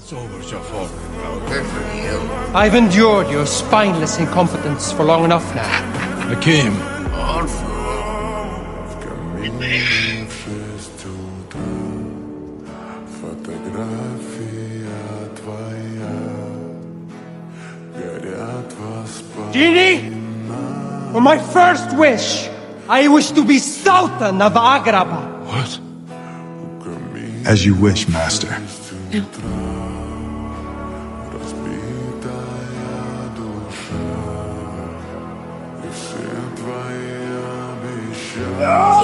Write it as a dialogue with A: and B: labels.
A: It's over, Jafar.
B: Good for you.
C: I've endured your spineless incompetence for long enough now.
A: Hakim.
C: Genie, for my first wish, I wish to be Sultan of Agrabah.
A: What?
D: As you wish, Master.
C: Ah!